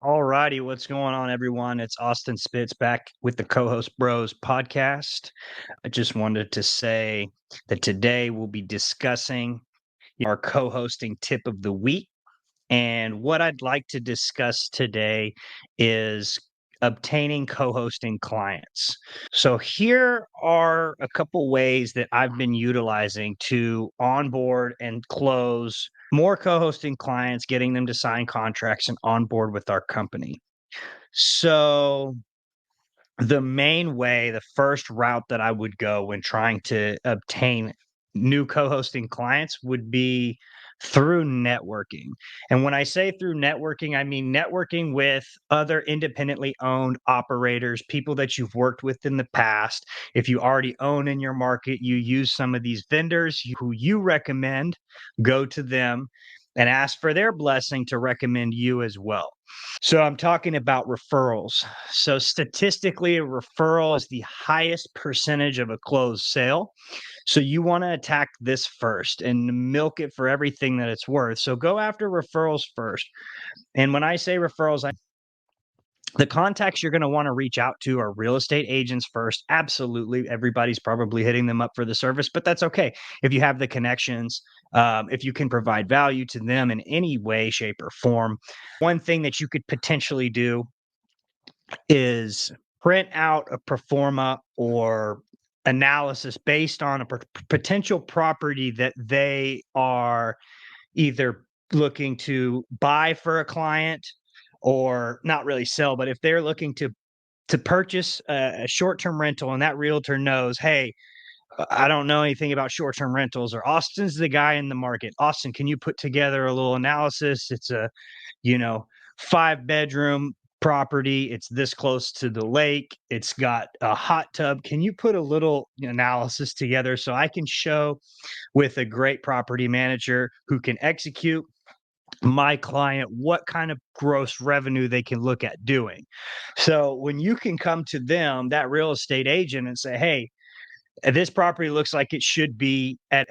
All righty, what's going on, everyone? It's Austin Spitz back with the Co-host Bros podcast. I just wanted to say that today we'll be discussing our co-hosting tip of the week. And what I'd like to discuss today is obtaining co-hosting clients. So here are a couple ways that I've been utilizing to onboard and close more co-hosting clients, getting them to sign contracts and onboard with our company. So the main way, the first route that I would go when trying to obtain new co-hosting clients would be through networking. And when I say through networking, I mean networking with other independently owned operators, people that you've worked with in the past. If you already own in your market, you use some of these vendors who you recommend, go to them and ask for their blessing to recommend you as well. So I'm talking about referrals. So statistically, a referral is the highest percentage of a closed sale. So you want to attack this first and milk it for everything that it's worth. So go after referrals first. And when I say referrals, the contacts you're going to want to reach out to are real estate agents first. Absolutely. Everybody's probably hitting them up for the service, but that's okay. If you have the connections, if you can provide value to them in any way, shape, or form. One thing that you could potentially do is print out a pro forma or analysis based on a potential property that they are either looking to buy for a client or not really sell, but if they're looking to purchase a short-term rental and that realtor knows, hey, I don't know anything about short-term rentals, or Austin's the guy in the market. Austin, can you put together a little analysis? It's a, you know, 5-bedroom property. It's this close to the lake. It's got a hot tub. Can you put a little analysis together so I can show with a great property manager who can execute my client what kind of gross revenue they can look at doing? So when you can come to them, that real estate agent, and say, hey, this property looks like it should be at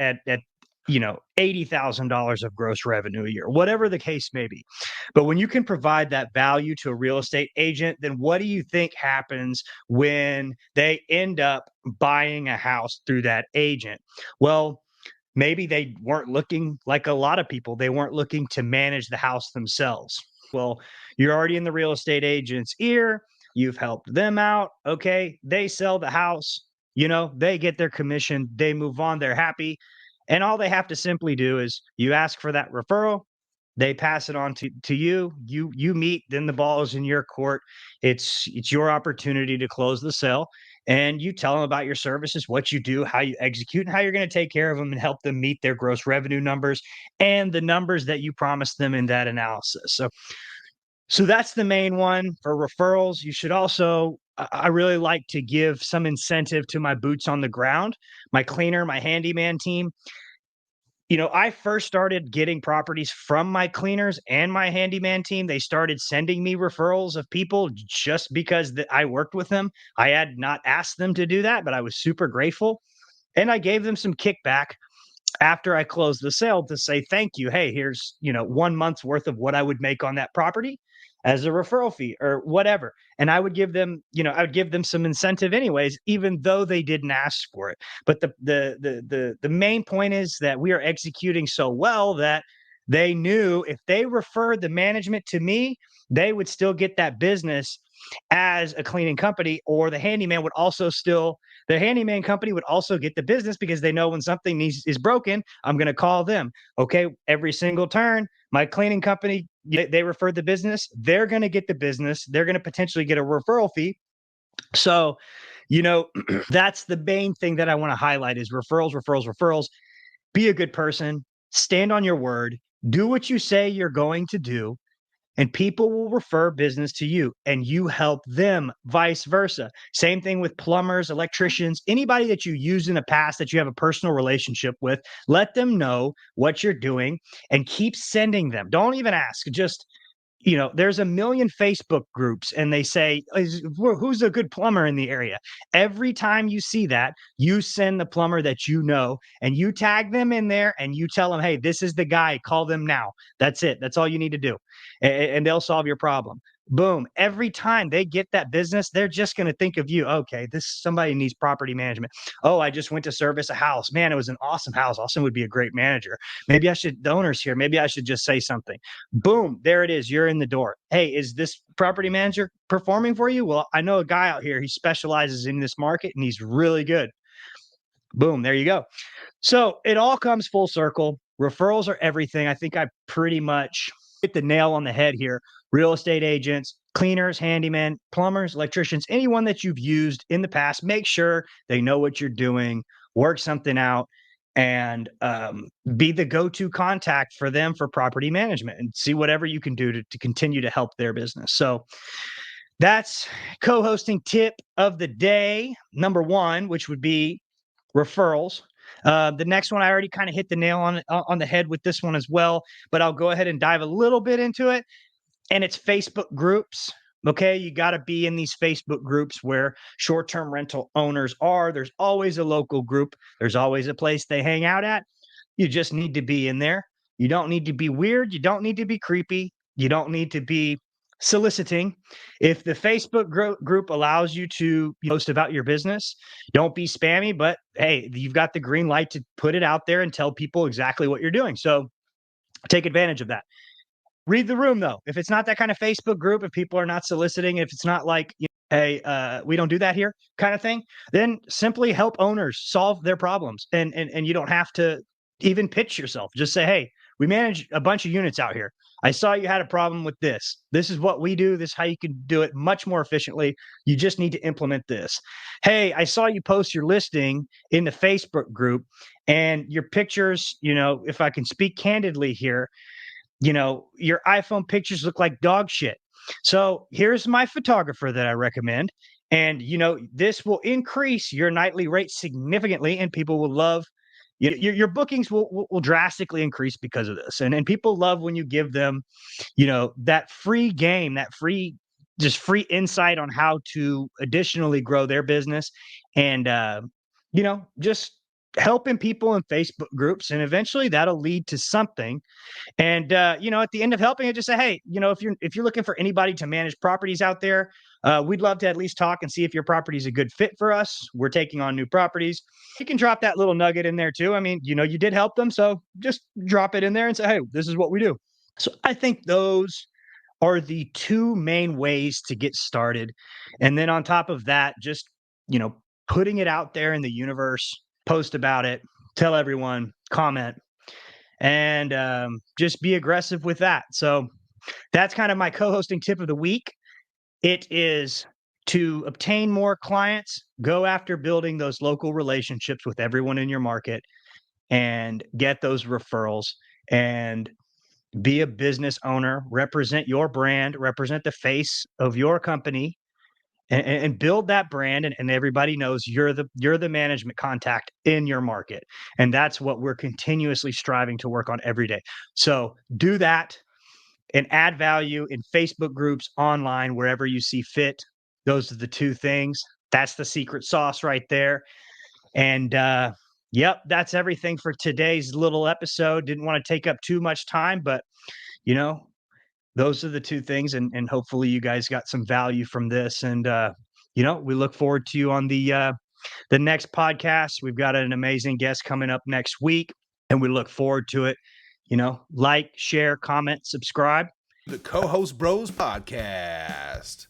$80,000 of gross revenue a year, whatever the case may be. But when you can provide that value to a real estate agent, then what do you think happens when they end up buying a house through that agent? Well, maybe they weren't looking, like a lot of people, they weren't looking to manage the house themselves. Well, you're already in the real estate agent's ear. You've helped them out. Okay. They sell the house, they get their commission, they move on, they're happy. And all they have to simply do is you ask for that referral, they pass it on to you. You meet, then the ball is in your court. It's your opportunity to close the sale, and you tell them about your services, what you do, how you execute, and how you're going to take care of them and help them meet their gross revenue numbers and the numbers that you promised them in that analysis. So that's the main one for referrals. You should also, I really like to give some incentive to my boots on the ground, my cleaner, my handyman team. I first started getting properties from my cleaners and my handyman team. They started sending me referrals of people just because I worked with them. I had not asked them to do that, but I was super grateful. And I gave them some kickback after I closed the sale to say thank you. Hey, here's, 1 month's worth of what I would make on that property as a referral fee or whatever. And I would give them some incentive anyways, even though they didn't ask for it. But the main point is that we are executing so well that they knew if they referred the management to me, they would still get that business as a cleaning company, or the handyman company would also get the business because they know when something is broken, I'm going to call them. Okay. Every single turn, my cleaning company, they referred the business. They're going to get the business. They're going to potentially get a referral fee. So, that's the main thing that I want to highlight is referrals, referrals, referrals. Be a good person, stand on your word, do what you say you're going to do, and people will refer business to you and you help them, vice versa. Same thing with plumbers, electricians, anybody that you used in the past that you have a personal relationship with. Let them know what you're doing and keep sending them. Don't even ask. Just, there's a million Facebook groups and they say, who's a good plumber in the area? Every time you see that, you send the plumber that you know and you tag them in there and you tell them, hey, this is the guy, call them now. That's it. That's all you need to do. And they'll solve your problem. Boom. Every time they get that business, they're just going to think of you. Okay, this somebody needs property management. Oh, I just went to service a house. Man, it was an awesome house. Austin would be a great manager. Maybe I should, the owner's here. Maybe I should just say something. Boom. There it is. You're in the door. Hey, is this property manager performing for you? Well, I know a guy out here. He specializes in this market and he's really good. Boom. There you go. So it all comes full circle. Referrals are everything. I think I pretty much hit the nail on the head here. Real estate agents, cleaners, handymen, plumbers, electricians, anyone that you've used in the past, make sure they know what you're doing, work something out, and be the go-to contact for them for property management and see whatever you can do to continue to help their business. So that's co-hosting tip of the day, number one, which would be referrals. The next one, I already kind of hit the nail on the head with this one as well, but I'll go ahead and dive a little bit into it. And it's Facebook groups. Okay, you got to be in these Facebook groups where short-term rental owners are. There's always a local group. There's always a place they hang out at. You just need to be in there. You don't need to be weird. You don't need to be creepy. You don't need to be soliciting. If the Facebook group allows you to post about your business, don't be spammy, but hey, you've got the green light to put it out there and tell people exactly what you're doing. So take advantage of that. Read the room though. If it's not that kind of Facebook group, if people are not soliciting, if it's not like, hey, we don't do that here kind of thing, then simply help owners solve their problems. And you don't have to even pitch yourself. Just say, hey, we manage a bunch of units out here. I saw you had a problem with this. This is what we do. This is how you can do it much more efficiently. You just need to implement this. Hey, I saw you post your listing in the Facebook group and your pictures, if I can speak candidly here, your iPhone pictures look like dog shit. So here's my photographer that I recommend. And, this will increase your nightly rate significantly and people will love your bookings will drastically increase because of this. And people love when you give them, that free game, just free insight on how to additionally grow their business and, just helping people in Facebook groups. And eventually that'll lead to something and at the end of helping it, just say, hey, if you're looking for anybody to manage properties out there, we'd love to at least talk and see if your property is a good fit for us. We're taking on new properties. You can drop that little nugget in there too. I mean, you did help them, so just drop it in there and say, hey, this is what we do. So I think those are the two main ways to get started. And then on top of that, just, putting it out there in the universe, post about it, tell everyone, comment, and just be aggressive with that. So that's kind of my co-hosting tip of the week. It is to obtain more clients, go after building those local relationships with everyone in your market and get those referrals and be a business owner, represent your brand, represent the face of your company and build that brand and everybody knows you're the management contact in your market. And that's what we're continuously striving to work on every day. So do that and add value in Facebook groups, online, wherever you see fit. Those are the two things. That's the secret sauce right there. And yep, that's everything for today's little episode. Didn't want to take up too much time, but you know, those are the two things, and hopefully you guys got some value from this. And we look forward to you on the next podcast. We've got an amazing guest coming up next week, and we look forward to it. Like, share, comment, subscribe. The Co-Host Bros Podcast.